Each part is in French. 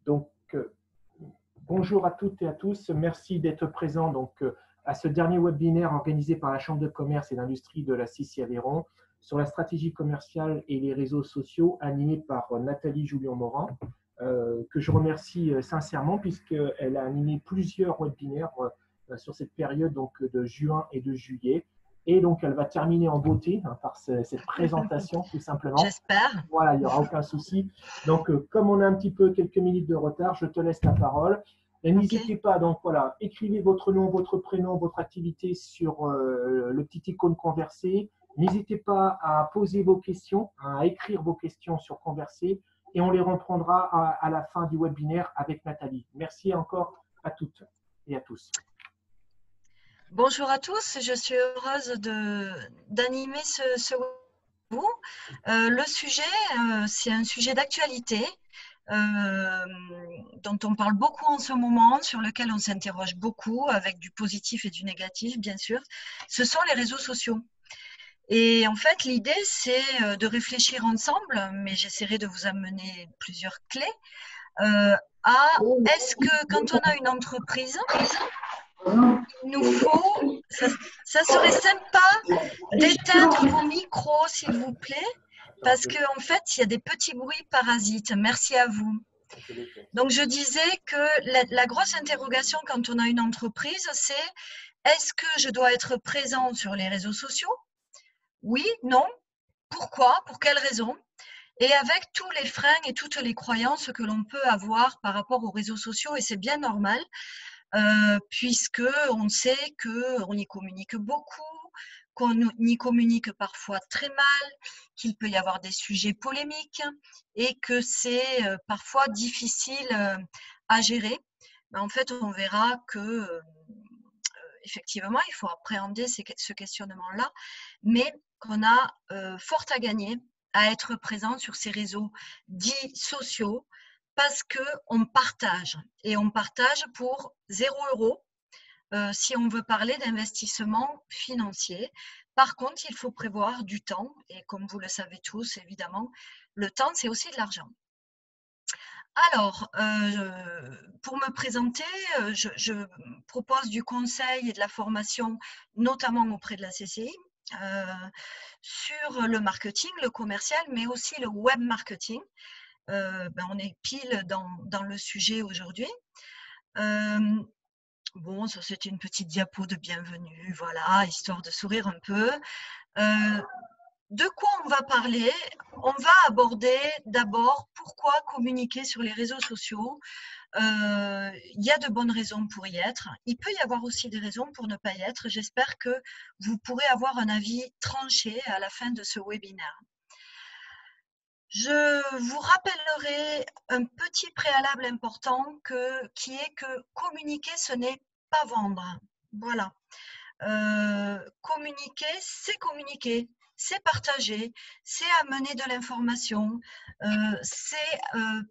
Donc, bonjour à toutes et à tous. Merci d'être présents à ce dernier webinaire organisé par la Chambre de commerce et d'industrie de la CICI-Aveyron sur la stratégie commerciale et les réseaux sociaux, animé par Nathalie Joulion-Morin, que je remercie sincèrement puisqu'elle a animé plusieurs webinaires sur cette période de juin et de juillet. Et donc, elle va terminer en beauté par cette présentation, tout simplement. J'espère. Voilà, il n'y aura aucun souci. Donc, comme on a un petit peu quelques minutes de retard, je te laisse la parole. Et n'hésitez pas, donc voilà, écrivez votre nom, votre prénom, votre activité sur le petit icône Converser. N'hésitez pas à poser vos questions, à écrire vos questions sur Converser et on les reprendra à la fin du webinaire avec Nathalie. Merci encore à toutes et à tous. Bonjour à tous, je suis heureuse d'animer ce webinaire. Le sujet, c'est un sujet d'actualité dont on parle beaucoup en ce moment, sur lequel on s'interroge beaucoup, avec du positif et du négatif, bien sûr. Ce sont les réseaux sociaux. Et en fait, l'idée, c'est de réfléchir ensemble, mais j'essaierai de vous amener plusieurs clés, à est-ce que quand on a une entreprise, il nous faut, ça serait sympa d'éteindre vos micros, s'il vous plaît, parce qu'en fait, il y a des petits bruits parasites. Merci à vous. Donc, je disais que la grosse interrogation quand on a une entreprise, c'est est-ce que je dois être présent sur les réseaux sociaux? Oui, non. Pourquoi? Pour quelles raisons? Et avec tous les freins et toutes les croyances que l'on peut avoir par rapport aux réseaux sociaux, et c'est bien normal, puisque on sait qu'on y communique beaucoup, qu'on y communique parfois très mal, qu'il peut y avoir des sujets polémiques et que c'est parfois difficile à gérer. Mais en fait, on verra que effectivement, il faut appréhender ce questionnement-là, mais qu'on a fort à gagner à être présent sur ces réseaux dits sociaux parce qu'on partage et on partage pour 0 € si on veut parler d'investissement financier. Par contre, il faut prévoir du temps et comme vous le savez tous, évidemment, le temps, c'est aussi de l'argent. Alors, pour me présenter, je propose du conseil et de la formation, notamment auprès de la CCI, sur le marketing, le commercial, mais aussi le web marketing. On est pile dans le sujet aujourd'hui. Bon, ça c'est une petite diapo de bienvenue, voilà, histoire de sourire un peu. De quoi on va parler? On va aborder d'abord pourquoi communiquer sur les réseaux sociaux. Il y a de bonnes raisons pour y être. Il peut y avoir aussi des raisons pour ne pas y être. J'espère que vous pourrez avoir un avis tranché à la fin de ce webinaire. Je vous rappellerai un petit préalable important qui est que communiquer, ce n'est pas vendre. Voilà. Communiquer, c'est partager, c'est amener de l'information, c'est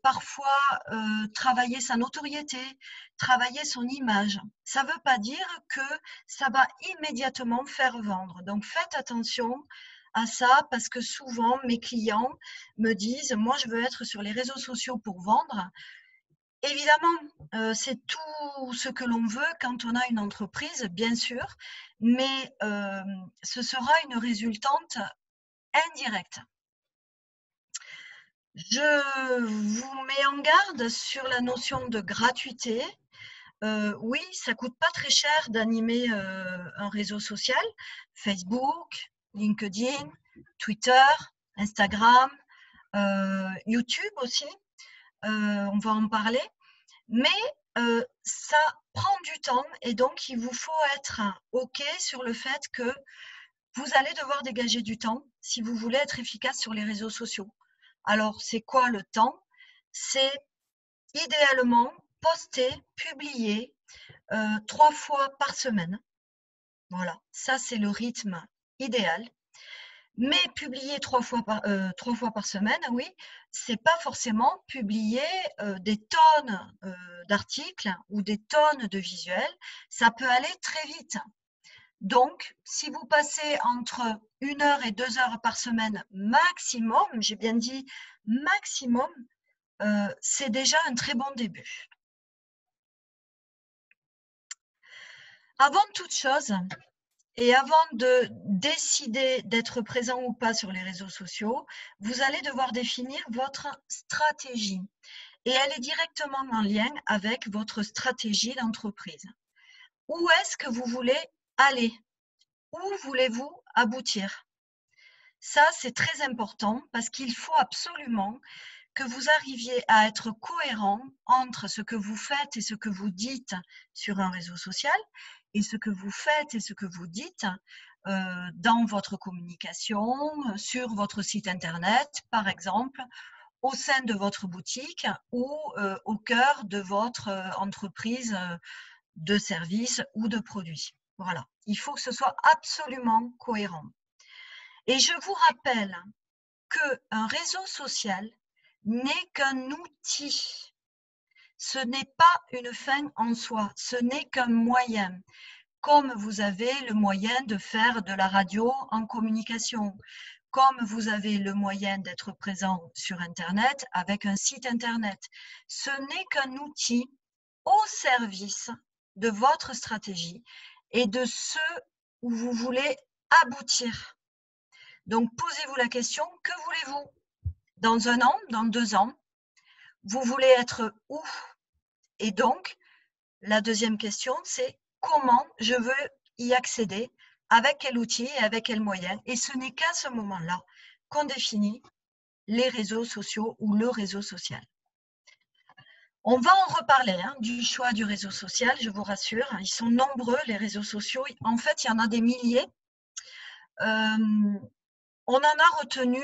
parfois travailler sa notoriété, travailler son image. Ça ne veut pas dire que ça va immédiatement faire vendre. Donc faites attention à ça parce que souvent mes clients me disent « moi je veux être sur les réseaux sociaux pour vendre ». Évidemment, c'est tout ce que l'on veut quand on a une entreprise, bien sûr, mais ce sera une résultante indirecte. Je vous mets en garde sur la notion de gratuité. Oui, ça ne coûte pas très cher d'animer un réseau social, Facebook, LinkedIn, Twitter, Instagram, YouTube aussi. On va en parler. Mais ça prend du temps et donc il vous faut être OK sur le fait que vous allez devoir dégager du temps si vous voulez être efficace sur les réseaux sociaux. Alors, c'est quoi le temps? C'est idéalement poster, publier 3 fois par semaine. Voilà, ça c'est le rythme idéal. Mais publier 3 fois par semaine, oui, c'est pas forcément publier des tonnes d'articles ou des tonnes de visuels. Ça peut aller très vite. Donc, si vous passez entre 1 heure et 2 heures par semaine maximum, j'ai bien dit maximum, c'est déjà un très bon début. Avant toute chose, et avant de décider d'être présent ou pas sur les réseaux sociaux, vous allez devoir définir votre stratégie. Et elle est directement en lien avec votre stratégie d'entreprise. Où est-ce que vous voulez aller? Où voulez-vous aboutir? Ça, c'est très important parce qu'il faut absolument que vous arriviez à être cohérent entre ce que vous faites et ce que vous dites sur un réseau social et ce que vous faites et ce que vous dites dans votre communication, sur votre site internet, par exemple, au sein de votre boutique ou au cœur de votre entreprise de services ou de produits. Voilà, il faut que ce soit absolument cohérent. Et je vous rappelle qu'un réseau social n'est qu'un outil. Ce n'est pas une fin en soi, ce n'est qu'un moyen. Comme vous avez le moyen de faire de la radio en communication, comme vous avez le moyen d'être présent sur Internet avec un site Internet. Ce n'est qu'un outil au service de votre stratégie et de ce où vous voulez aboutir. Donc, posez-vous la question, que voulez-vous? Dans 1 an, dans 2 ans, vous voulez être où? Et donc, la deuxième question, c'est comment je veux y accéder, avec quel outil et avec quel moyen. Et ce n'est qu'à ce moment-là qu'on définit les réseaux sociaux ou le réseau social. On va en reparler du choix du réseau social, je vous rassure. Ils sont nombreux, les réseaux sociaux. En fait, il y en a des milliers. On en a retenu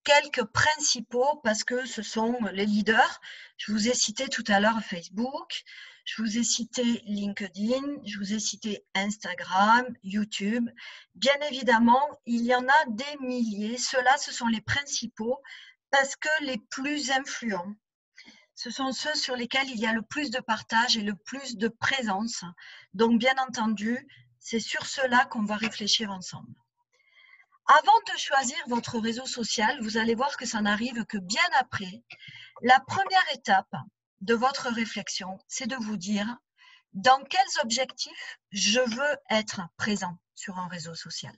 quelques principaux parce que ce sont les leaders. Je vous ai cité tout à l'heure Facebook, je vous ai cité LinkedIn, je vous ai cité Instagram, YouTube. Bien évidemment, il y en a des milliers. Ceux-là, ce sont les principaux parce que les plus influents. Ce sont ceux sur lesquels il y a le plus de partage et le plus de présence. Donc, bien entendu, c'est sur cela qu'on va réfléchir ensemble. Avant de choisir votre réseau social, vous allez voir que ça n'arrive que bien après. La première étape de votre réflexion, c'est de vous dire dans quels objectifs je veux être présent sur un réseau social.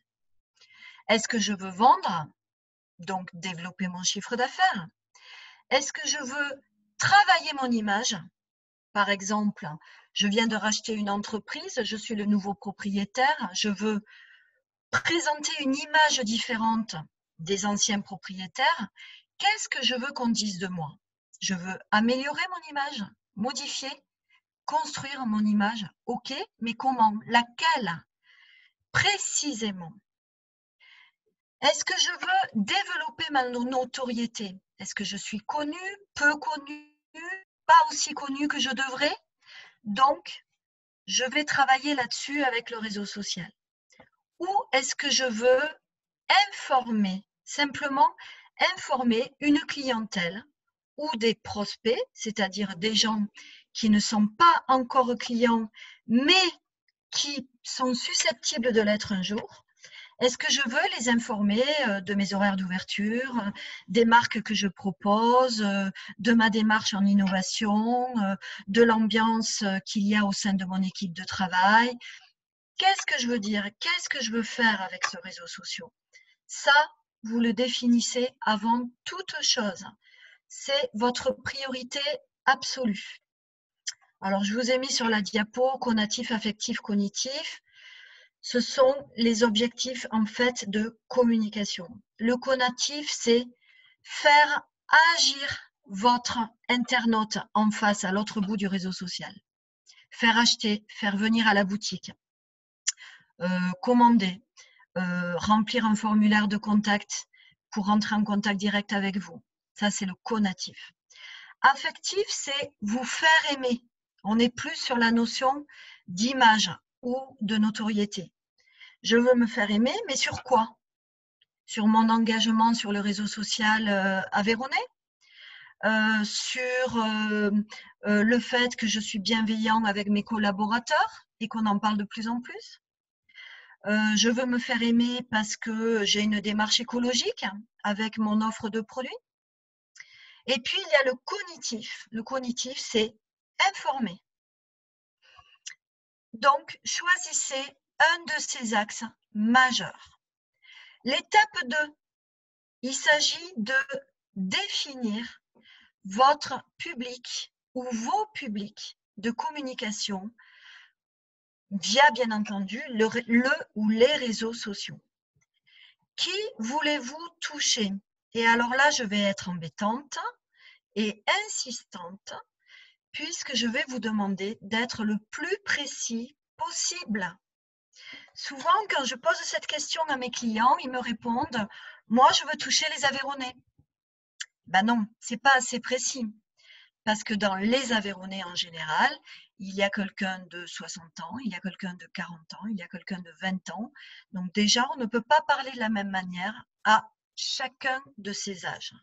Est-ce que je veux vendre, donc développer mon chiffre d'affaires? Est-ce que je veux travailler mon image? Par exemple, je viens de racheter une entreprise, je suis le nouveau propriétaire, je veux présenter une image différente des anciens propriétaires. Qu'est-ce que je veux qu'on dise de moi? Je veux améliorer mon image, modifier, construire mon image. OK, mais comment? Laquelle? Précisément. Est-ce que je veux développer ma notoriété? Est-ce que je suis connue, peu connue, pas aussi connue que je devrais? Donc, je vais travailler là-dessus avec le réseau social. Ou est-ce que je veux informer, simplement informer une clientèle ou des prospects, c'est-à-dire des gens qui ne sont pas encore clients, mais qui sont susceptibles de l'être un jour? Est-ce que je veux les informer de mes horaires d'ouverture, des marques que je propose, de ma démarche en innovation, de l'ambiance qu'il y a au sein de mon équipe de travail? Qu'est-ce que je veux dire? Qu'est-ce que je veux faire avec ce réseau social? Ça, vous le définissez avant toute chose. C'est votre priorité absolue. Alors, je vous ai mis sur la diapo conatif, affectif, cognitif. Ce sont les objectifs en fait de communication. Le conatif, c'est faire agir votre internaute en face à l'autre bout du réseau social. Faire acheter, faire venir à la boutique, commander, remplir un formulaire de contact pour rentrer en contact direct avec vous. Ça, c'est le conatif. Affectif, c'est vous faire aimer. On est plus sur la notion d'image ou de notoriété. Je veux me faire aimer, mais sur quoi? Sur mon engagement sur le réseau social aveyronnais, sur le fait que je suis bienveillant avec mes collaborateurs et qu'on en parle de plus en plus. Je veux me faire aimer parce que j'ai une démarche écologique avec mon offre de produits. Et puis, il y a le cognitif. Le cognitif, c'est informer. Donc, choisissez un de ces axes majeurs. L'étape 2, il s'agit de définir votre public ou vos publics de communication via, bien entendu, le ou les réseaux sociaux. Qui voulez-vous toucher? Et alors là, je vais être embêtante et insistante puisque je vais vous demander d'être le plus précis possible. Souvent, quand je pose cette question à mes clients, ils me répondent « Moi, je veux toucher les Aveyronnais ». Ben non, ce n'est pas assez précis. Parce que dans les Aveyronnais en général, il y a quelqu'un de 60 ans, il y a quelqu'un de 40 ans, il y a quelqu'un de 20 ans. Donc déjà, on ne peut pas parler de la même manière à chacun de ces âges.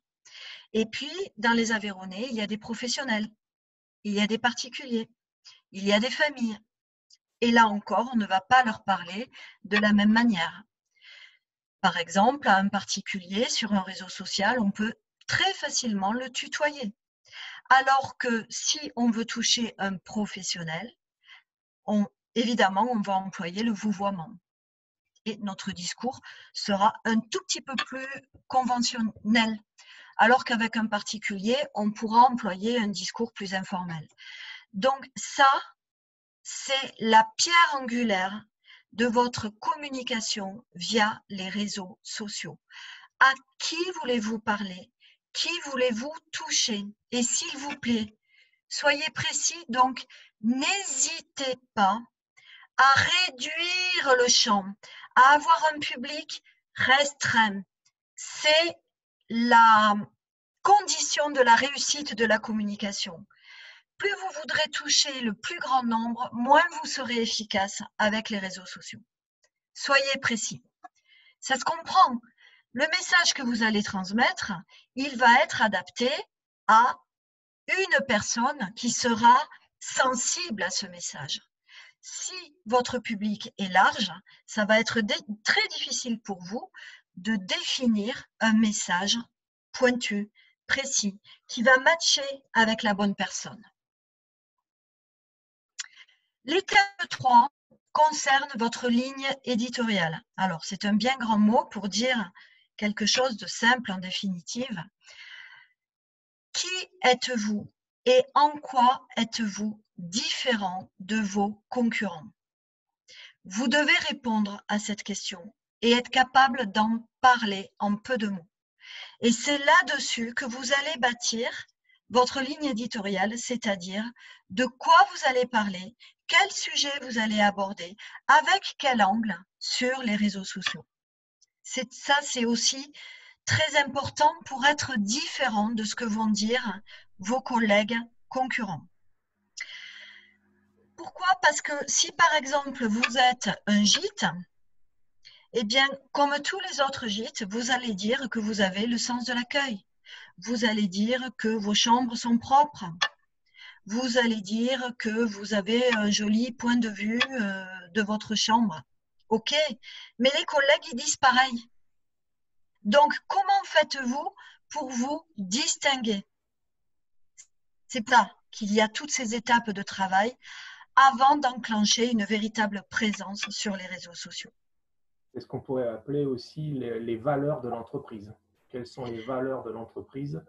Et puis, dans les Aveyronnais, il y a des professionnels, il y a des particuliers, il y a des familles. Et là encore, on ne va pas leur parler de la même manière. Par exemple, à un particulier sur un réseau social, on peut très facilement le tutoyer. Alors que si on veut toucher un professionnel, évidemment, on va employer le vouvoiement. Et notre discours sera un tout petit peu plus conventionnel. Alors qu'avec un particulier, on pourra employer un discours plus informel. Donc ça, c'est la pierre angulaire de votre communication via les réseaux sociaux. À qui voulez-vous parler? Qui voulez-vous toucher? Et s'il vous plaît, soyez précis, donc n'hésitez pas à réduire le champ, à avoir un public restreint. C'est la condition de la réussite de la communication. Plus vous voudrez toucher le plus grand nombre, moins vous serez efficace avec les réseaux sociaux. Soyez précis. Ça se comprend. Le message que vous allez transmettre, il va être adapté à une personne qui sera sensible à ce message. Si votre public est large, ça va être très difficile pour vous de définir un message pointu, précis, qui va matcher avec la bonne personne. L'étape 3 concerne votre ligne éditoriale. Alors, c'est un bien grand mot pour dire quelque chose de simple en définitive. Qui êtes-vous et en quoi êtes-vous différent de vos concurrents? Vous devez répondre à cette question et être capable d'en parler en peu de mots. Et c'est là-dessus que vous allez bâtir votre ligne éditoriale, c'est-à-dire de quoi vous allez parler, quel sujet vous allez aborder, avec quel angle sur les réseaux sociaux. Ça, c'est aussi très important pour être différent de ce que vont dire vos collègues concurrents. Pourquoi? Parce que si par exemple vous êtes un gîte, eh bien comme tous les autres gîtes, vous allez dire que vous avez le sens de l'accueil. Vous allez dire que vos chambres sont propres. Vous allez dire que vous avez un joli point de vue de votre chambre. Ok, mais les collègues, ils disent pareil. Donc, comment faites-vous pour vous distinguer? C'est pour ça qu'il y a toutes ces étapes de travail avant d'enclencher une véritable présence sur les réseaux sociaux. C'est ce qu'on pourrait appeler aussi les valeurs de l'entreprise. Quelles sont les valeurs de l'entreprise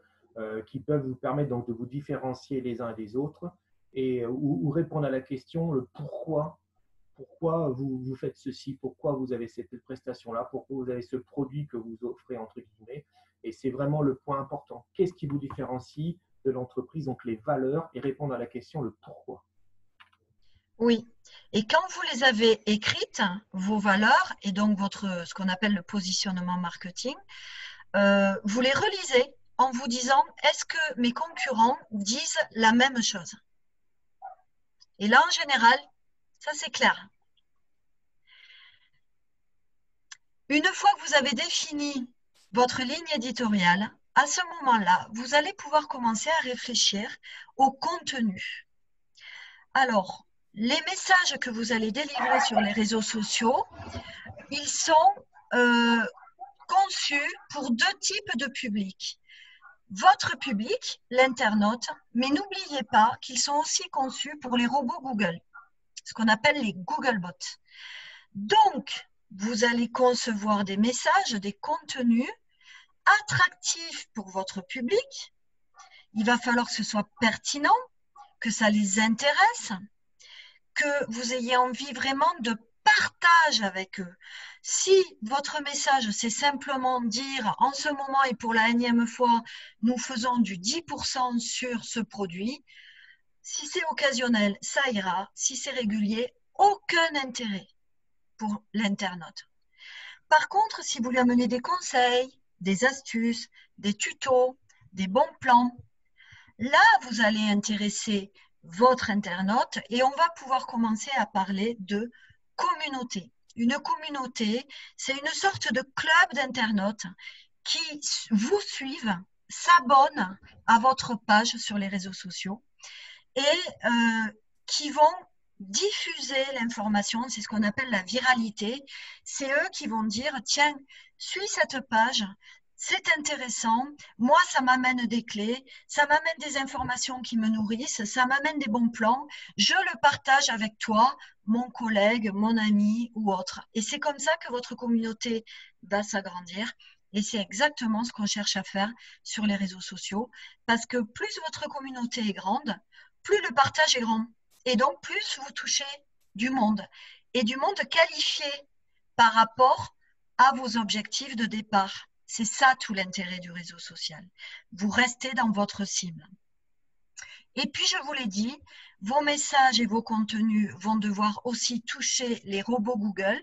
qui peuvent vous permettre donc de vous différencier les uns des autres et ou répondre à la question le pourquoi vous faites ceci, pourquoi vous avez cette prestation-là, pourquoi vous avez ce produit que vous offrez entre guillemets. Et c'est vraiment le point important. Qu'est-ce qui vous différencie de l'entreprise? Donc les valeurs et répondre à la question le pourquoi. Oui, et quand vous les avez écrites, vos valeurs et donc ce qu'on appelle le positionnement marketing, vous les relisez en vous disant est-ce que mes concurrents disent la même chose? Et là, en général, ça c'est clair. Une fois que vous avez défini votre ligne éditoriale, à ce moment-là, vous allez pouvoir commencer à réfléchir au contenu. Alors, les messages que vous allez délivrer sur les réseaux sociaux, ils sont conçus pour deux types de publics. votre public, l'internaute, mais n'oubliez pas qu'ils sont aussi conçus pour les robots Google, ce qu'on appelle les Googlebots. Donc, vous allez concevoir des messages, des contenus attractifs pour votre public. Il va falloir que ce soit pertinent, que ça les intéresse, que vous ayez envie vraiment de partage avec eux. Si votre message, c'est simplement dire en ce moment et pour la énième fois, nous faisons du 10% sur ce produit, si c'est occasionnel, ça ira. Si c'est régulier, aucun intérêt pour l'internaute. Par contre, si vous lui amenez des conseils, des astuces, des tutos, des bons plans, là, vous allez intéresser votre internaute et on va pouvoir commencer à parler de communauté. Une communauté, c'est une sorte de club d'internautes qui vous suivent, s'abonnent à votre page sur les réseaux sociaux et qui vont diffuser l'information, c'est ce qu'on appelle la viralité. C'est eux qui vont dire, tiens, suis cette page, c'est intéressant, moi ça m'amène des clés, ça m'amène des informations qui me nourrissent, ça m'amène des bons plans, je le partage avec toi, mon collègue, mon ami ou autre. Et c'est comme ça que votre communauté va s'agrandir. Et c'est exactement ce qu'on cherche à faire sur les réseaux sociaux, parce que plus votre communauté est grande, plus le partage est grand. Et donc, plus vous touchez du monde, et du monde qualifié par rapport à vos objectifs de départ. C'est ça tout l'intérêt du réseau social. Vous restez dans votre cible. Et puis, je vous l'ai dit, vos messages et vos contenus vont devoir aussi toucher les robots Google,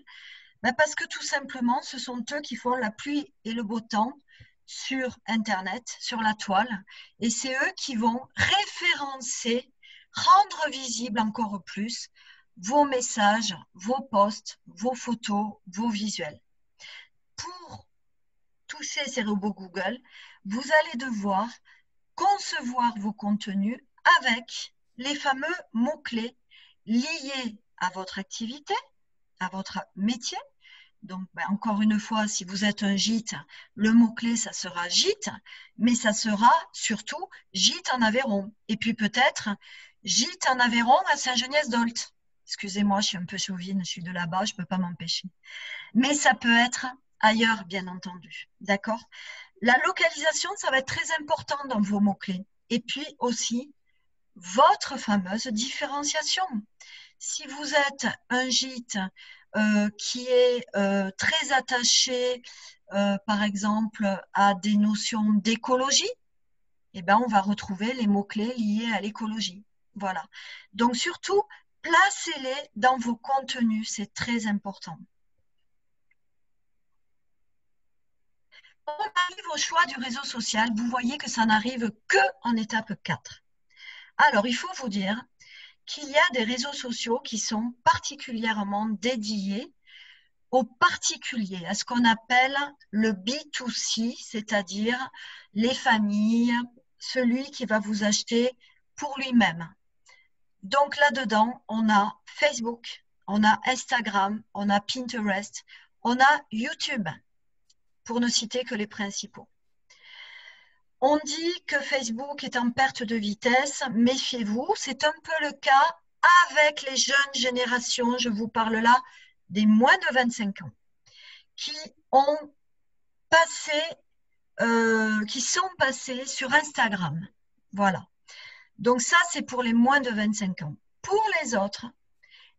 parce que tout simplement, ce sont eux qui font la pluie et le beau temps sur Internet, sur la toile, et c'est eux qui vont référencer, rendre visible encore plus vos messages, vos posts, vos photos, vos visuels. Pour toucher ces robots Google, vous allez devoir concevoir vos contenus avec les fameux mots-clés liés à votre activité, à votre métier. Donc, encore une fois, si vous êtes un gîte, le mot-clé, ça sera gîte, mais ça sera surtout gîte en Aveyron. Et puis peut-être gîte en Aveyron à Saint-Geniès-d'Olt. Excusez-moi, je suis un peu chauvine, je suis de là-bas, je ne peux pas m'empêcher. Mais ça peut être ailleurs, bien entendu. D'accord? La localisation, ça va être très important dans vos mots-clés. Et puis aussi, votre fameuse différenciation. Si vous êtes un gîte qui est très attaché, par exemple, à des notions d'écologie, eh ben, on va retrouver les mots-clés liés à l'écologie. Voilà. Donc, surtout, placez-les dans vos contenus, c'est très important. Quand on arrive au choix du réseau social, vous voyez que ça n'arrive qu'en étape 4. Alors, il faut vous dire qu'il y a des réseaux sociaux qui sont particulièrement dédiés aux particuliers, à ce qu'on appelle le B2C, c'est-à-dire les familles, celui qui va vous acheter pour lui-même. Donc là-dedans, on a Facebook, on a Instagram, on a Pinterest, on a YouTube, pour ne citer que les principaux. On dit que Facebook est en perte de vitesse, méfiez-vous, c'est un peu le cas avec les jeunes générations, je vous parle là des moins de 25 ans, qui sont passés sur Instagram. Voilà. Donc ça, c'est pour les moins de 25 ans. Pour les autres,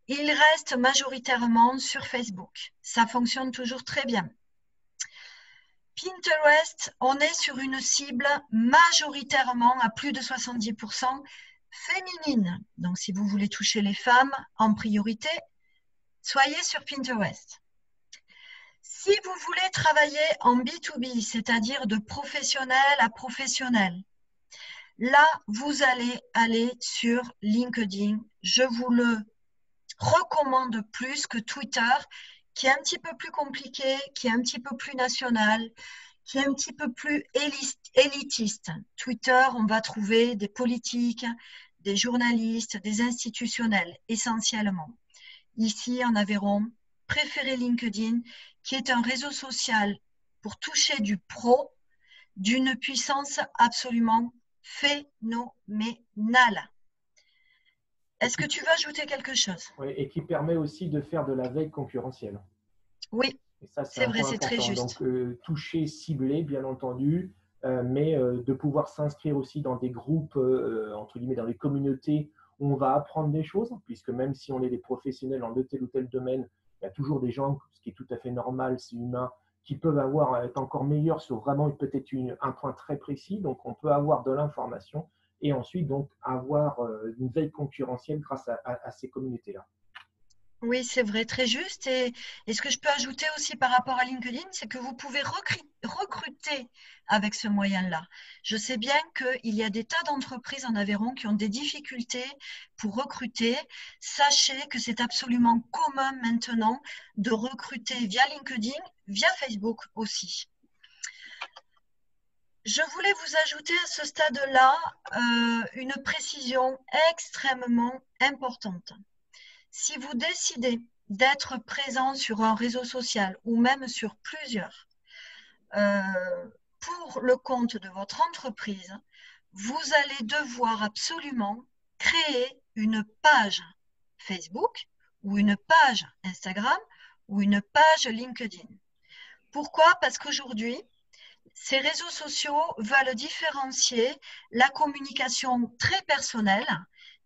ils restent majoritairement sur Facebook. Ça fonctionne toujours très bien. Pinterest, on est sur une cible majoritairement à plus de 70% féminine. Donc, si vous voulez toucher les femmes en priorité, soyez sur Pinterest. Si vous voulez travailler en B2B, c'est-à-dire de professionnel à professionnel, là, vous allez aller sur LinkedIn. Je vous le recommande plus que Twitter, qui est un petit peu plus compliqué, qui est un petit peu plus national, qui est un petit peu plus élitiste. Twitter, on va trouver des politiques, des journalistes, des institutionnels, essentiellement. Ici, en Aveyron, préférez LinkedIn, qui est un réseau social pour toucher du pro, d'une puissance absolument phénoménale. Est-ce que tu veux ajouter quelque chose? Oui, et qui permet aussi de faire de la veille concurrentielle. Oui, et ça, c'est un vrai, point c'est très important. juste. Donc, toucher, cibler, bien entendu, mais de pouvoir s'inscrire aussi dans des groupes, entre guillemets, dans les communautés où on va apprendre des choses, puisque même si on est des professionnels dans tel ou tel domaine, il y a toujours des gens, ce qui est tout à fait normal, c'est humain, qui peuvent être encore meilleurs sur vraiment peut-être un point très précis. Donc, on peut avoir de l'information et ensuite donc avoir une veille concurrentielle grâce à ces communautés-là. Oui, c'est vrai, très juste. Et ce que je peux ajouter aussi par rapport à LinkedIn, c'est que vous pouvez recruter avec ce moyen-là. Je sais bien qu'il y a des tas d'entreprises en Aveyron qui ont des difficultés pour recruter. Sachez que c'est absolument commun maintenant de recruter via LinkedIn, via Facebook aussi. Je voulais vous ajouter à ce stade-là une précision extrêmement importante. Si vous décidez d'être présent sur un réseau social ou même sur plusieurs pour le compte de votre entreprise, vous allez devoir absolument créer une page Facebook ou une page Instagram ou une page LinkedIn. Pourquoi? Parce qu'aujourd'hui, ces réseaux sociaux veulent différencier la communication très personnelle.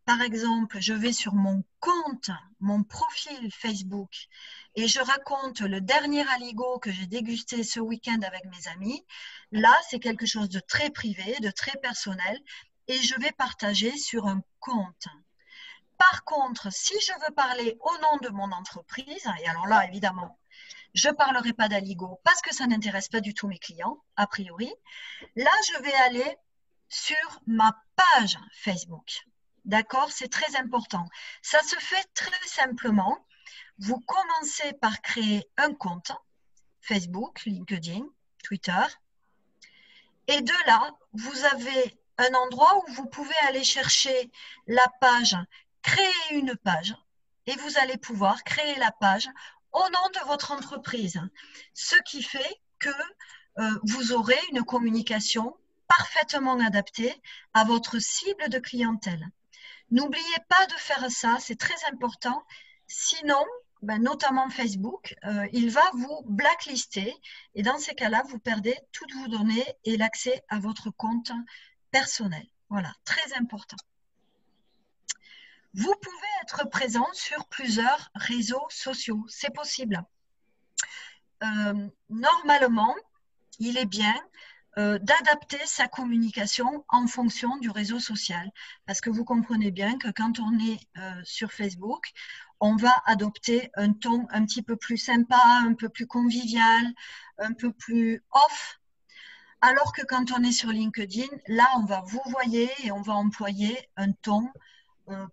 Par exemple, je vais sur mon compte, mon profil Facebook et je raconte le dernier aligot que j'ai dégusté ce week-end avec mes amis. Là, c'est quelque chose de très privé, de très personnel et je vais partager sur un compte. Par contre, si je veux parler au nom de mon entreprise, et alors là, évidemment, je ne parlerai pas d'aligot parce que ça n'intéresse pas du tout mes clients, a priori. Là, je vais aller sur ma page Facebook. D'accord? C'est très important. Ça se fait très simplement. Vous commencez par créer un compte Facebook, LinkedIn, Twitter. Et de là, vous avez un endroit où vous pouvez aller chercher la page, créer une page. Et vous allez pouvoir créer la page au nom de votre entreprise. Ce qui fait que vous aurez une communication parfaitement adaptée à votre cible de clientèle. N'oubliez pas de faire ça, c'est très important. Sinon, notamment Facebook, il va vous blacklister et dans ces cas-là, vous perdez toutes vos données et l'accès à votre compte personnel. Voilà, très important. Vous pouvez être présent sur plusieurs réseaux sociaux, c'est possible. Normalement, il est bien d'adapter sa communication en fonction du réseau social. Parce que vous comprenez bien que quand on est sur Facebook, on va adopter un ton un petit peu plus sympa, un peu plus convivial, un peu plus off. Alors que quand on est sur LinkedIn, là, on va vous voyer et on va employer un ton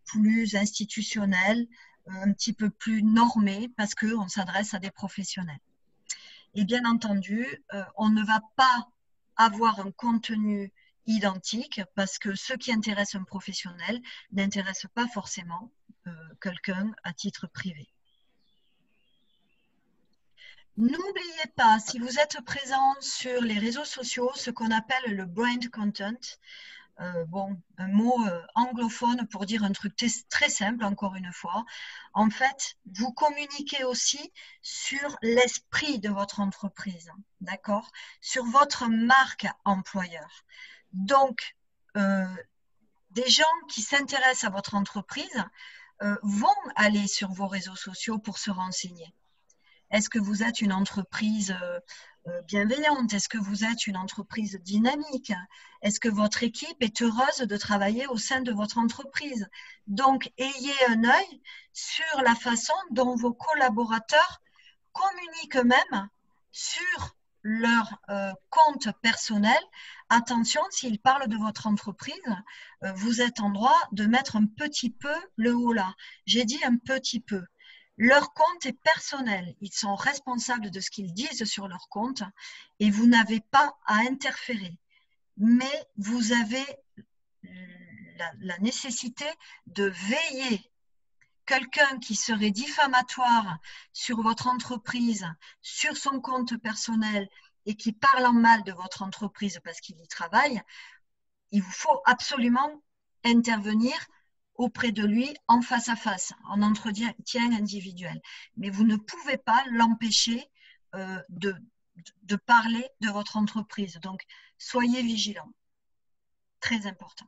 plus institutionnel, un petit peu plus normé parce qu'on s'adresse à des professionnels. Et bien entendu, on ne va pas avoir un contenu identique parce que ce qui intéresse un professionnel n'intéresse pas forcément quelqu'un à titre privé. N'oubliez pas, si vous êtes présent sur les réseaux sociaux, ce qu'on appelle le brand content, un mot anglophone pour dire un truc très simple, encore une fois. En fait, vous communiquez aussi sur l'esprit de votre entreprise, d'accord? Sur votre marque employeur. Donc, des gens qui s'intéressent à votre entreprise vont aller sur vos réseaux sociaux pour se renseigner. Est-ce que vous êtes une entreprise bienveillante? Est-ce que vous êtes une entreprise dynamique? Est-ce que votre équipe est heureuse de travailler au sein de votre entreprise? Donc, ayez un œil sur la façon dont vos collaborateurs communiquent eux-mêmes sur leur compte personnel. Attention, s'ils parlent de votre entreprise, vous êtes en droit de mettre un petit peu le haut là. J'ai dit un petit peu. Leur compte est personnel. Ils sont responsables de ce qu'ils disent sur leur compte et vous n'avez pas à interférer. Mais vous avez la nécessité de veiller. Quelqu'un qui serait diffamatoire sur votre entreprise, sur son compte personnel et qui parle en mal de votre entreprise parce qu'il y travaille, il vous faut absolument intervenir auprès de lui en face à face, en entretien individuel. Mais vous ne pouvez pas l'empêcher de parler de votre entreprise. Donc, soyez vigilants. Très important.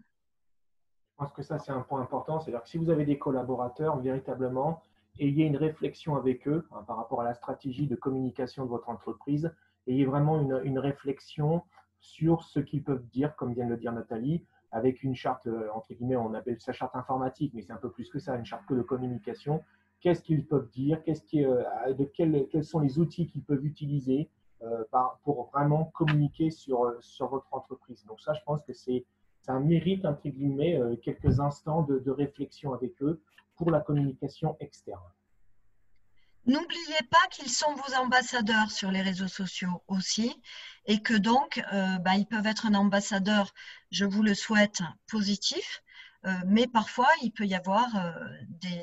Je pense que ça, c'est un point important. C'est-à-dire que si vous avez des collaborateurs, véritablement, ayez une réflexion avec eux par rapport à la stratégie de communication de votre entreprise. Ayez vraiment une réflexion sur ce qu'ils peuvent dire, comme vient de le dire Nathalie, avec une charte, entre guillemets, on appelle ça charte informatique, mais c'est un peu plus que ça, une charte de communication. Qu'est-ce qu'ils peuvent dire, quels sont les outils qu'ils peuvent utiliser pour vraiment communiquer sur votre entreprise. Donc ça, je pense que ça mérite, entre guillemets, quelques instants de réflexion avec eux pour la communication externe. N'oubliez pas qu'ils sont vos ambassadeurs sur les réseaux sociaux aussi et que donc, ils peuvent être un ambassadeur, je vous le souhaite, positif, mais parfois, il peut y avoir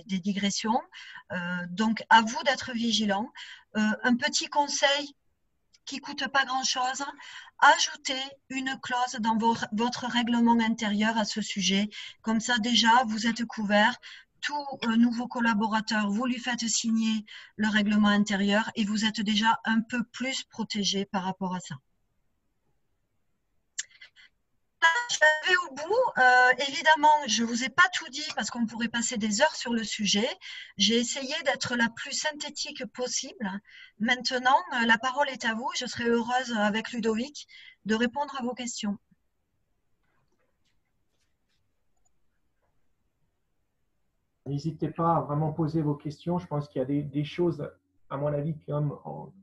des digressions. Donc, à vous d'être vigilants. Un petit conseil qui ne coûte pas grand-chose, ajoutez une clause dans votre règlement intérieur à ce sujet. Comme ça, déjà, vous êtes couvert. Tout nouveau collaborateur, vous lui faites signer le règlement intérieur et vous êtes déjà un peu plus protégé par rapport à ça. Je vais au bout. Évidemment, je ne vous ai pas tout dit parce qu'on pourrait passer des heures sur le sujet. J'ai essayé d'être la plus synthétique possible. Maintenant, la parole est à vous. Je serai heureuse avec Ludovic de répondre à vos questions. N'hésitez pas à vraiment poser vos questions. Je pense qu'il y a des choses, à mon avis, quand même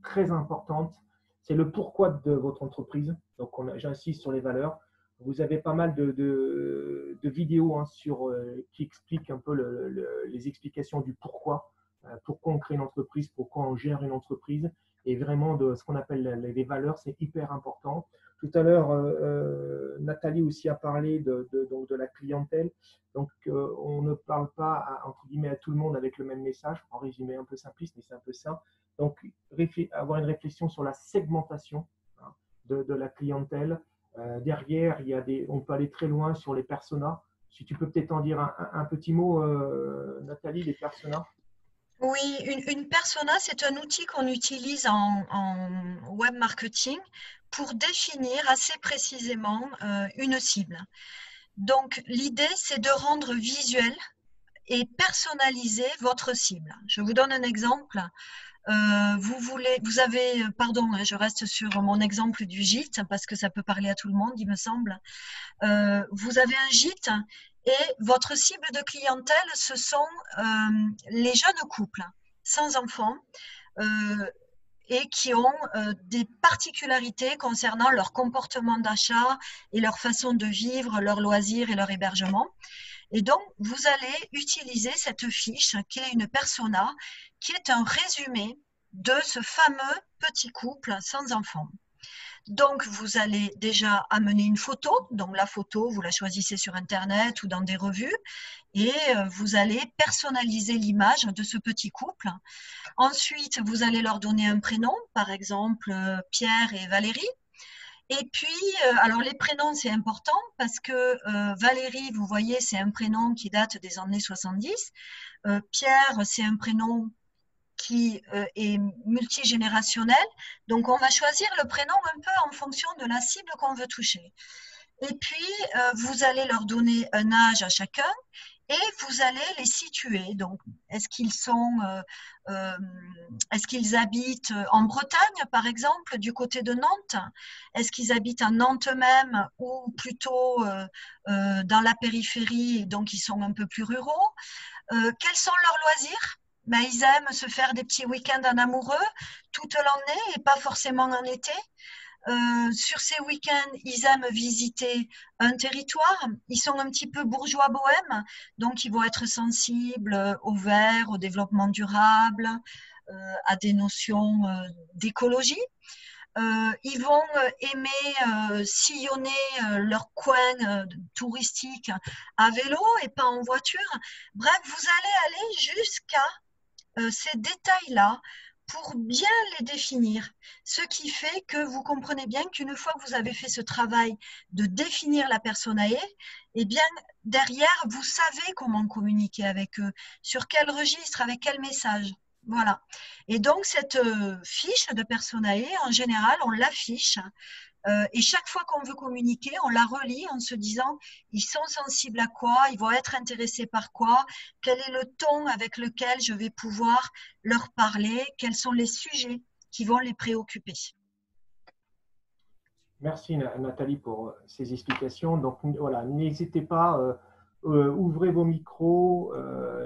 très importantes. C'est le pourquoi de votre entreprise. Donc, j'insiste sur les valeurs. Vous avez pas mal de vidéos qui expliquent un peu les explications du pourquoi. Pourquoi on crée une entreprise, pourquoi on gère une entreprise. Et vraiment, de ce qu'on appelle les valeurs, c'est hyper important. Tout à l'heure, Nathalie aussi a parlé donc de la clientèle. Donc, on ne parle pas, entre guillemets, à tout le monde avec le même message. En résumé un peu simpliste, mais c'est un peu ça. Donc, avoir une réflexion sur la segmentation de la clientèle. Derrière, on peut aller très loin sur les personas. Si tu peux peut-être en dire un petit mot, Nathalie, les personas. Oui, une persona, c'est un outil qu'on utilise en web marketing pour définir assez précisément une cible. Donc, l'idée, c'est de rendre visuel et personnaliser votre cible. Je vous donne un exemple. Pardon, je reste sur mon exemple du gîte parce que ça peut parler à tout le monde, il me semble. Vous avez un gîte et votre cible de clientèle, ce sont les jeunes couples sans enfants et qui ont des particularités concernant leur comportement d'achat et leur façon de vivre, leurs loisirs et leur hébergement. Et donc, vous allez utiliser cette fiche qui est une persona, qui est un résumé de ce fameux petit couple sans enfants. Donc, vous allez déjà amener une photo. Donc, la photo, vous la choisissez sur Internet ou dans des revues. Et vous allez personnaliser l'image de ce petit couple. Ensuite, vous allez leur donner un prénom, par exemple Pierre et Valérie. Et puis, alors les prénoms, c'est important parce que Valérie, vous voyez, c'est un prénom qui date des années 70. Pierre, c'est un prénom qui est multigénérationnel. Donc, on va choisir le prénom un peu en fonction de la cible qu'on veut toucher. Et puis, vous allez leur donner un âge à chacun et vous allez les situer. Donc, est-ce qu'ils habitent en Bretagne, par exemple, du côté de Nantes? Est-ce qu'ils habitent à Nantes même ou plutôt dans la périphérie, donc ils sont un peu plus ruraux? Quels sont leurs loisirs? Ils aiment se faire des petits week-ends en amoureux toute l'année et pas forcément en été. Sur ces week-ends, ils aiment visiter un territoire. Ils sont un petit peu bourgeois bohèmes, donc ils vont être sensibles au vert, au développement durable, à des notions d'écologie. Ils vont aimer sillonner leur coin touristique à vélo et pas en voiture. Bref, vous allez aller jusqu'à ces détails-là pour bien les définir. Ce qui fait que vous comprenez bien qu'une fois que vous avez fait ce travail de définir la personae, eh bien, derrière, vous savez comment communiquer avec eux, sur quel registre, avec quel message. Voilà. Et donc, cette fiche de personae, en général, on l'affiche. Et chaque fois qu'on veut communiquer, on la relit en se disant, ils sont sensibles à quoi, ils vont être intéressés par quoi, quel est le ton avec lequel je vais pouvoir leur parler, quels sont les sujets qui vont les préoccuper. Merci Nathalie pour ces explications. Donc voilà, n'hésitez pas, ouvrez vos micros,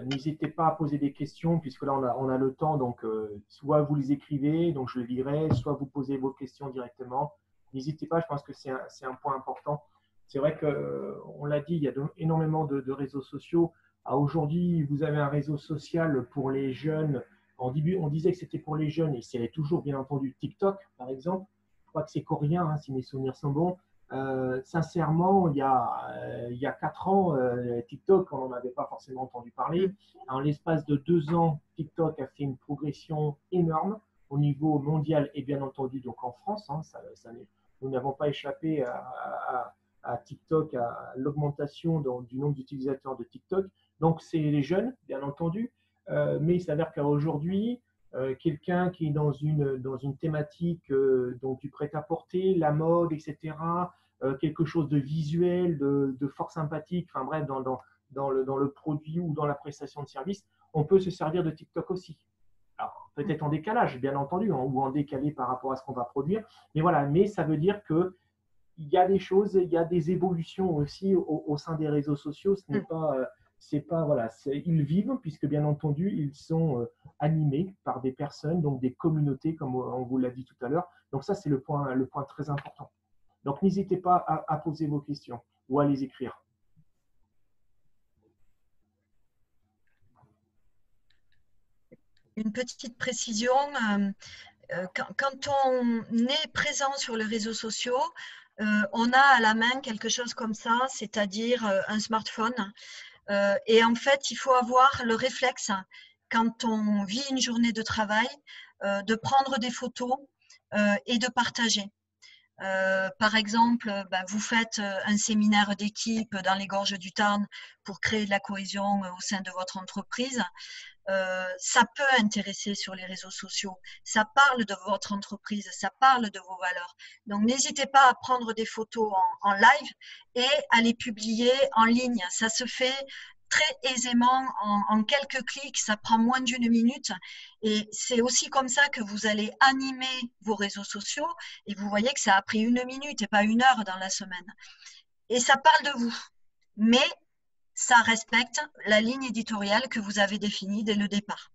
n'hésitez pas à poser des questions puisque là on a le temps. Donc soit vous les écrivez, donc je les lirai, soit vous posez vos questions directement. N'hésitez pas, je pense que c'est un point important. C'est vrai qu'on l'a dit, il y a énormément de réseaux sociaux. Aujourd'hui, vous avez un réseau social pour les jeunes. En début, on disait que c'était pour les jeunes et c'est toujours bien entendu TikTok par exemple. Je crois que c'est coréen, hein, si mes souvenirs sont bons. Sincèrement, il y a 4 ans, TikTok, on n'en avait pas forcément entendu parler. En l'espace de 2 ans, TikTok a fait une progression énorme au niveau mondial et bien entendu donc en France. Hein, nous n'avons pas échappé à TikTok, à l'augmentation du nombre d'utilisateurs de TikTok. Donc c'est les jeunes, bien entendu, mais il s'avère qu'aujourd'hui, quelqu'un qui est dans une thématique donc du prêt-à-porter, la mode, etc., quelque chose de visuel, de fort sympathique, enfin bref, dans le produit ou dans la prestation de service, on peut se servir de TikTok aussi. Alors, peut-être en décalage, bien entendu, hein, ou en décalé par rapport à ce qu'on va produire, mais voilà, mais ça veut dire que il y a des choses, il y a des évolutions aussi au sein des réseaux sociaux. Ce n'est pas, c'est pas voilà, ils vivent puisque bien entendu ils sont animés par des personnes, donc des communautés comme on vous l'a dit tout à l'heure. Donc ça c'est le point très important. Donc n'hésitez pas à poser vos questions ou à les écrire. Une petite précision, quand on est présent sur les réseaux sociaux, on a à la main quelque chose comme ça, c'est-à-dire un smartphone. Et en fait, il faut avoir le réflexe, quand on vit une journée de travail, de prendre des photos et de partager. Par exemple, vous faites un séminaire d'équipe dans les gorges du Tarn pour créer de la cohésion au sein de votre entreprise. Ça peut intéresser sur les réseaux sociaux. Ça parle de votre entreprise, ça parle de vos valeurs. Donc, n'hésitez pas à prendre des photos en live et à les publier en ligne. Ça se fait très aisément en quelques clics, ça prend moins d'une minute et c'est aussi comme ça que vous allez animer vos réseaux sociaux et vous voyez que ça a pris une minute et pas une heure dans la semaine. Et ça parle de vous, mais ça respecte la ligne éditoriale que vous avez définie dès le départ.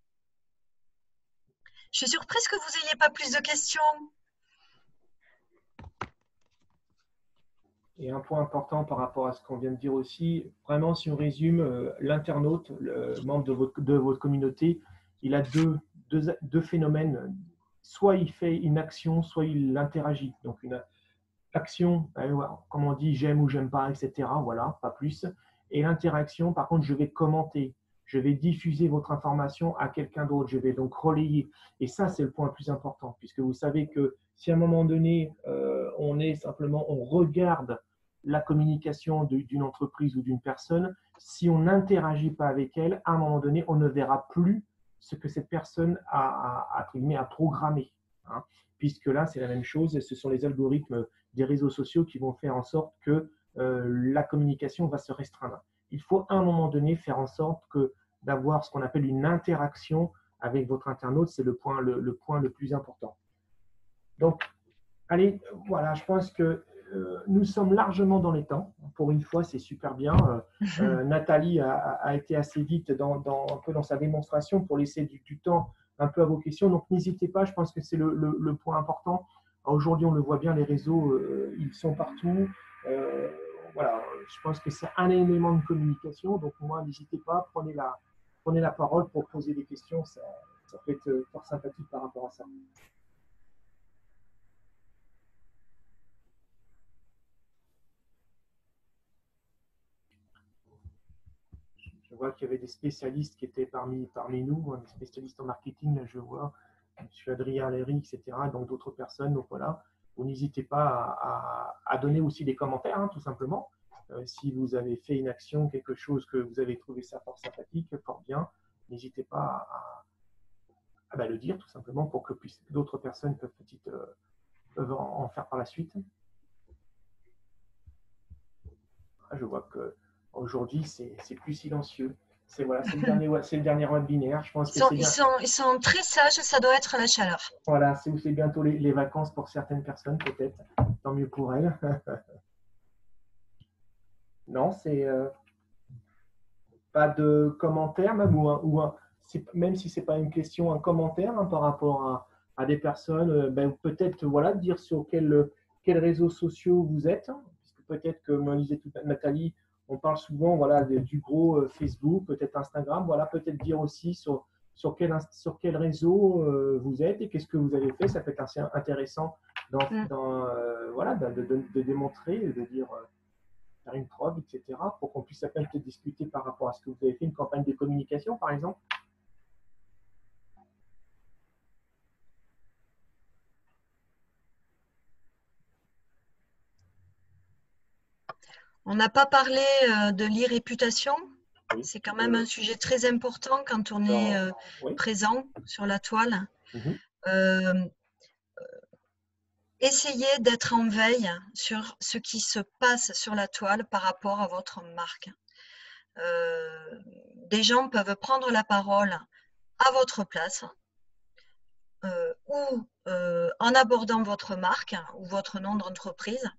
Je suis surprise que vous n'ayez pas plus de questions. Et un point important par rapport à ce qu'on vient de dire aussi, vraiment si on résume, l'internaute, le membre de votre communauté, il a deux phénomènes. Soit il fait une action, soit il interagit. Donc une action, comme on dit, j'aime ou j'aime pas, etc. Voilà, pas plus. Et l'interaction, par contre, je vais commenter, je vais diffuser votre information à quelqu'un d'autre, je vais donc relayer. Et ça, c'est le point le plus important, puisque vous savez que si à un moment donné, on regarde la communication d'une entreprise ou d'une personne, si on n'interagit pas avec elle, à un moment donné, on ne verra plus ce que cette personne a programmé. Hein. Puisque là, c'est la même chose, ce sont les algorithmes des réseaux sociaux qui vont faire en sorte que la communication va se restreindre. Il faut à un moment donné faire en sorte d'avoir ce qu'on appelle une interaction avec votre internaute, c'est le point le plus important. Donc, allez, voilà, je pense que nous sommes largement dans les temps. Pour une fois, c'est super bien. Nathalie a été assez vite un peu dans sa démonstration pour laisser du temps un peu à vos questions. Donc, n'hésitez pas, je pense que c'est le point important. Aujourd'hui, on le voit bien, les réseaux, ils sont partout. Voilà, je pense que c'est un élément de communication. Donc, moi, n'hésitez pas, prenez la parole pour poser des questions. Ça peut être fort sympathique par rapport à ça. Je vois qu'il y avait des spécialistes qui étaient parmi nous, des spécialistes en marketing, là, je vois. M. Adrien Léry, etc., donc d'autres personnes. Donc voilà, vous n'hésitez pas à donner aussi des commentaires, hein, tout simplement. Si vous avez fait une action, quelque chose que vous avez trouvé ça fort sympathique, fort bien, n'hésitez pas à le dire, tout simplement, pour que d'autres personnes peuvent en faire par la suite. Je vois qu'aujourd'hui, c'est plus silencieux. C'est voilà, le dernier webinaire. Je pense que c'est bien. Ils sont très sages, ça doit être la chaleur. Voilà, c'est bientôt les vacances pour certaines personnes, peut-être. Tant mieux pour elles. Non, c'est pas de commentaires, même, même si ce n'est pas une question, un commentaire, hein, par rapport à des personnes, peut-être voilà, dire sur quels réseaux sociaux vous êtes, hein, puisque peut-être que, comme disait Nathalie, on parle souvent voilà, du gros Facebook, peut-être Instagram, voilà, peut-être dire aussi sur quel réseau vous êtes et qu'est-ce que vous avez fait. Ça peut être assez intéressant voilà, de démontrer, de dire faire une preuve, etc., pour qu'on puisse après peut-être discuter par rapport à ce que vous avez fait, une campagne de communication, par exemple. On n'a pas parlé de l'e-réputation. Oui, c'est quand même un sujet très important quand on est présent sur la toile. Essayez d'être en veille sur ce qui se passe sur la toile par rapport à votre marque. Des gens peuvent prendre la parole à votre place ou en abordant votre marque ou votre nom d'entreprise.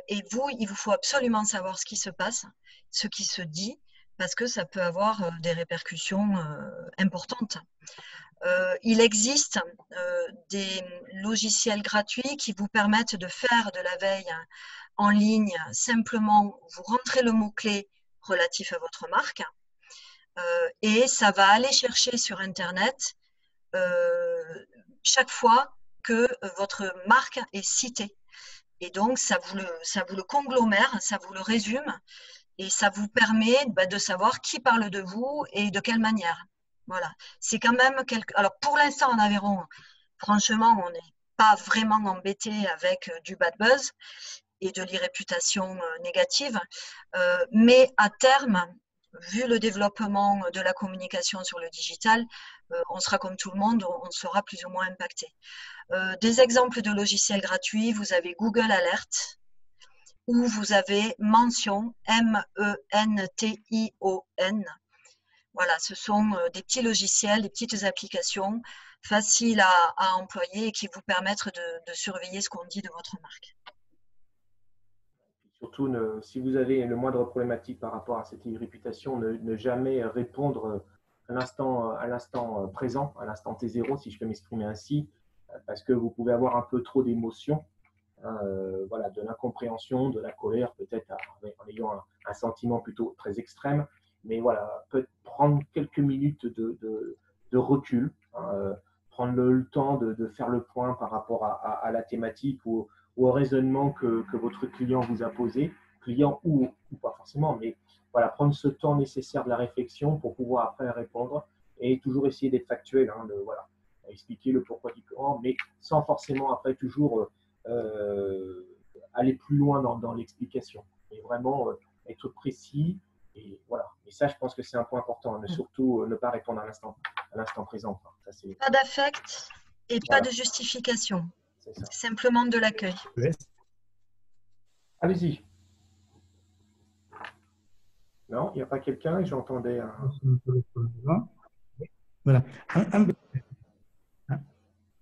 Et vous, il vous faut absolument savoir ce qui se passe, ce qui se dit, parce que ça peut avoir des répercussions importantes. Il existe des logiciels gratuits qui vous permettent de faire de la veille en ligne. Simplement, vous rentrez le mot-clé relatif à votre marque et ça va aller chercher sur Internet chaque fois que votre marque est citée. Et donc, ça vous le conglomère, ça vous le résume et ça vous permet de savoir qui parle de vous et de quelle manière. Voilà. C'est quand même Alors, pour l'instant, en Aveyron, franchement, on n'est pas vraiment embêté avec du bad buzz et de l'irréputation négative. Mais à terme, vu le développement de la communication sur le digital, on sera comme tout le monde, on sera plus ou moins impacté. Des exemples de logiciels gratuits, vous avez Google Alert, où vous avez Mention, M-E-N-T-I-O-N. Voilà, ce sont des petits logiciels, des petites applications faciles à employer et qui vous permettent de surveiller ce qu'on dit de votre marque. Surtout, si vous avez le moindre problématique par rapport à cette réputation, ne jamais répondre à l'instant présent, à l'instant T0, si je peux m'exprimer ainsi, parce que vous pouvez avoir un peu trop d'émotions, voilà, de l'incompréhension, de la colère, peut-être en ayant un sentiment plutôt très extrême. Mais voilà, peut prendre quelques minutes de recul, hein, prendre le temps de faire le point par rapport à la thématique ou au raisonnement que votre client vous a posé, client ou pas forcément, mais voilà, prendre ce temps nécessaire de la réflexion pour pouvoir après répondre et toujours essayer d'être factuel, hein, voilà, expliquer le pourquoi du comment, mais sans forcément après toujours aller plus loin dans l'explication. Et vraiment être précis. Et voilà. Et ça, je pense que c'est un point important. Surtout ne pas répondre à l'instant présent. Ça, pas d'affect et voilà. Pas de justification. Simplement de l'accueil. Allez-y. Non, il n'y a pas quelqu'un. J'entendais un... Voilà.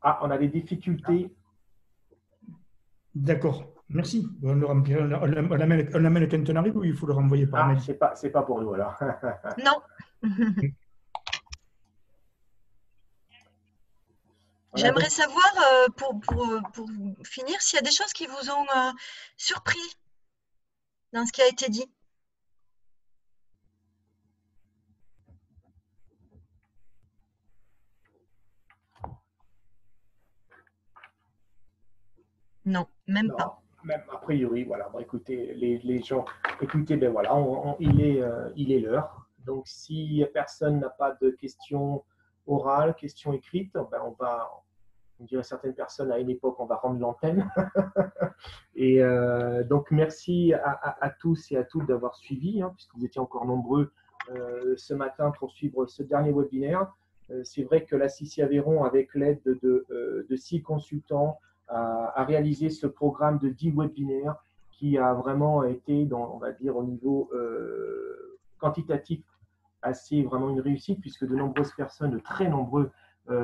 Ah, on a des difficultés. D'accord. Merci. On l'amène quand on arrive ou il faut le renvoyer par mail? C'est pas pour nous alors. Non. J'aimerais savoir, pour finir, s'il y a des choses qui vous ont surpris dans ce qui a été dit. Non, même pas. Même a priori, voilà. Bon, écoutez, les gens, écoutez, ben voilà, il est l'heure. Donc, si personne n'a pas de questions orales, questions écrites. Ben, on dirait certaines personnes à une époque, on va rendre l'antenne. Et donc, merci à tous et à toutes d'avoir suivi, hein, puisque vous étiez encore nombreux ce matin pour suivre ce dernier webinaire. C'est vrai que la CICI Aveyron, avec l'aide de 6 consultants, a réalisé ce programme de 10 webinaires qui a vraiment été, on va dire, au niveau quantitatif, assez vraiment une réussite, puisque de nombreuses personnes, de très nombreux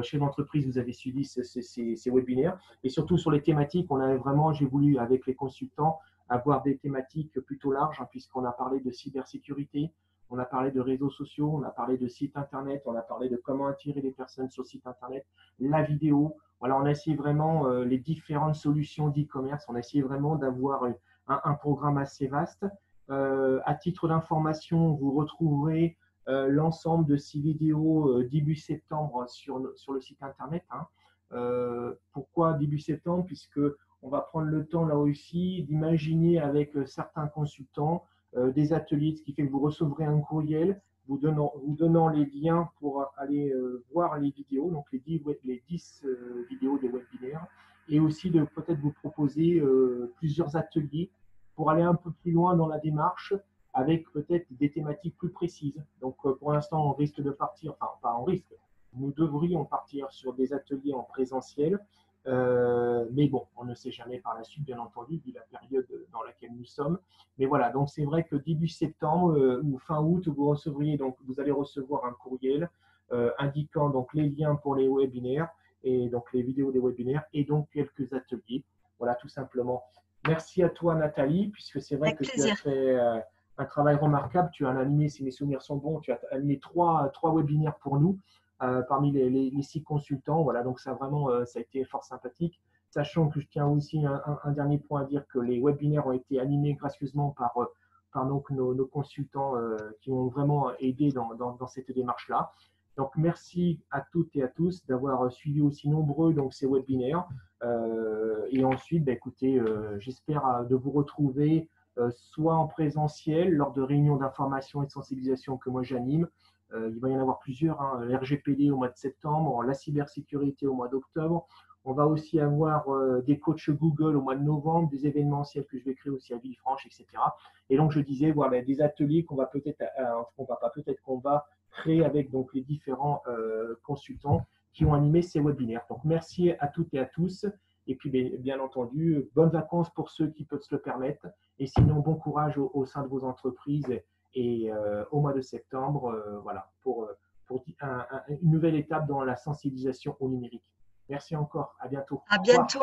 chefs d'entreprise, vous avez suivi ces webinaires. Et surtout sur les thématiques, j'ai voulu, avec les consultants, avoir des thématiques plutôt larges, hein, puisqu'on a parlé de cybersécurité, on a parlé de réseaux sociaux, on a parlé de sites internet, on a parlé de comment attirer les personnes sur le site internet, la vidéo. Voilà, on a essayé vraiment les différentes solutions d'e-commerce. On a essayé vraiment d'avoir un programme assez vaste. À titre d'information, vous retrouverez l'ensemble de ces vidéos début septembre sur le site internet. Hein. Pourquoi début septembre? Puisque on va prendre le temps là aussi d'imaginer avec certains consultants des ateliers, ce qui fait que vous recevrez un courriel vous donnant les liens pour aller voir les vidéos, donc les 10 vidéos des webinaires, et aussi de peut-être vous proposer plusieurs ateliers pour aller un peu plus loin dans la démarche avec peut-être des thématiques plus précises. Donc pour l'instant, on risque de partir, enfin pas on risque, nous devrions partir sur des ateliers en présentiel, mais bon, on ne sait jamais par la suite, bien entendu, vu la période dans laquelle nous sommes. Mais voilà, donc c'est vrai que début septembre ou fin août, vous allez recevoir un courriel indiquant donc les liens pour les webinaires et donc les vidéos des webinaires et donc quelques ateliers. Voilà, tout simplement. Merci à toi, Nathalie, puisque c'est vrai que tu as fait un travail remarquable. Tu as animé, si mes souvenirs sont bons, tu as animé trois webinaires pour nous. Parmi les 6 consultants. Voilà, donc ça vraiment, ça a été fort sympathique. Sachant que je tiens aussi un dernier point à dire que les webinaires ont été animés gracieusement par donc nos consultants qui ont vraiment aidé dans cette démarche-là. Donc, merci à toutes et à tous d'avoir suivi aussi nombreux donc, ces webinaires. Et ensuite, bah, écoutez, j'espère de vous retrouver soit en présentiel lors de réunions d'information et de sensibilisation que moi j'anime. Il va y en avoir plusieurs, hein, l'RGPD au mois de septembre, la cybersécurité au mois d'octobre. On va aussi avoir des coachs Google au mois de novembre, des événementiels que je vais créer aussi à Villefranche, etc. Et donc, je disais, voilà, des ateliers qu'on va qu'on va créer avec donc, les différents consultants qui ont animé ces webinaires. Donc, merci à toutes et à tous. Et puis, bien entendu, bonnes vacances pour ceux qui peuvent se le permettre. Et sinon, bon courage au sein de vos entreprises. Et au mois de septembre, voilà, pour une nouvelle étape dans la sensibilisation au numérique. Merci encore. À bientôt. À bientôt.